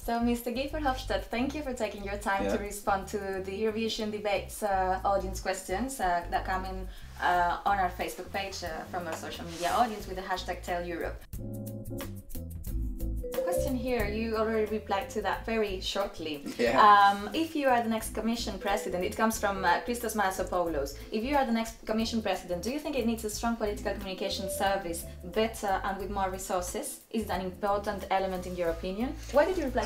So, Mr. Guy Verhofstadt, thank you for taking your time to respond to the Eurovision debates audience questions that come in on our Facebook page from our social media audience with the hashtag #TellEurope. Question here, you already replied to that very shortly. If you are the next Commission President, it comes from Christos Manasopoulos. If you are the next Commission President, do you think it needs a strong political communication service, better and with more resources? Is it an important element in your opinion? Why did you reply?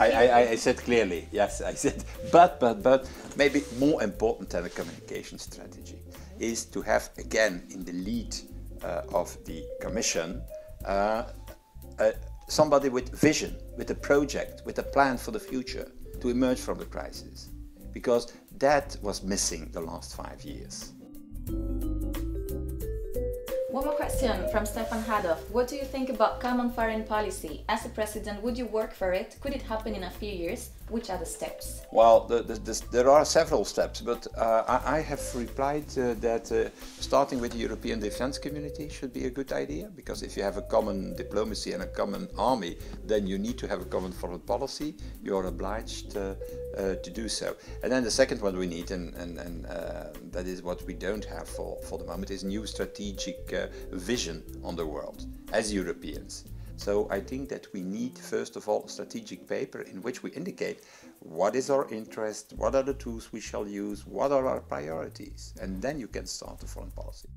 I said clearly, yes, I said, but maybe more important than a communication strategy is to have, again, in the lead of the Commission, somebody with vision, with a project, with a plan for the future to emerge from the crisis, because that was missing the last 5 years. One more question from Stefan Hadov. What do you think about common foreign policy? As a president, would you work for it? Could it happen in a few years? Which are the steps? Well, there are several steps, but I have replied that starting with the European Defence Community should be a good idea, because if you have a common diplomacy and a common army, then you need to have a common foreign policy. You are obliged to do so. And then the second one we need, and that is what we don't have for the moment, is new strategic vision on the world as Europeans. So I think that we need, first of all, a strategic paper in which we indicate what is our interest, what are the tools we shall use, what are our priorities, and then you can start a foreign policy.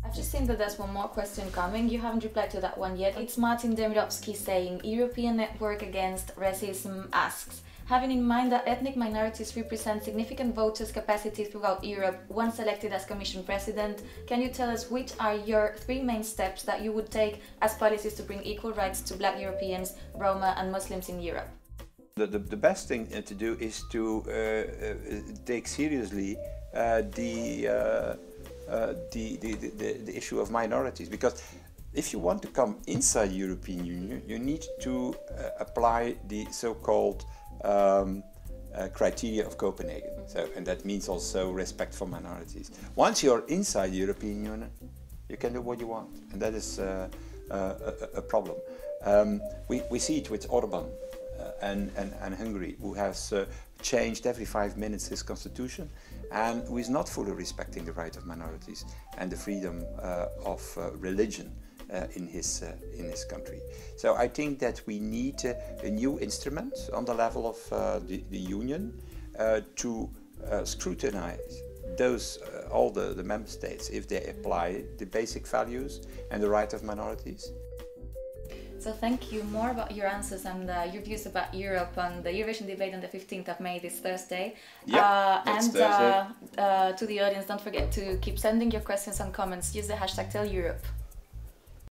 I've just seen that there's one more question coming. You haven't replied to that one yet. It's Martin Demirovsky saying, European Network Against Racism asks, having in mind that ethnic minorities represent significant voters' capacity throughout Europe, once elected as Commission President, can you tell us which are your 3 main steps that you would take as policies to bring equal rights to Black Europeans, Roma and Muslims in Europe? The best thing to do is to take seriously the issue of minorities, because if you want to come inside the European Union, you need to apply the so-called criteria of Copenhagen. And that means also respect for minorities. Once you're inside the European Union, you can do what you want, and that is a problem. We see it with Orban and Hungary, who has changed every 5 minutes his constitution, and who is not fully respecting the right of minorities and the freedom of religion in his country. So I think that we need a new instrument on the level of the Union to scrutinize all the member states if they apply the basic values and the right of minorities. So thank you more about your answers and your views about Europe on the Eurovision debate on the 15th of May this Thursday. And to the audience, don't forget to keep sending your questions and comments. Use the hashtag #TellEurope.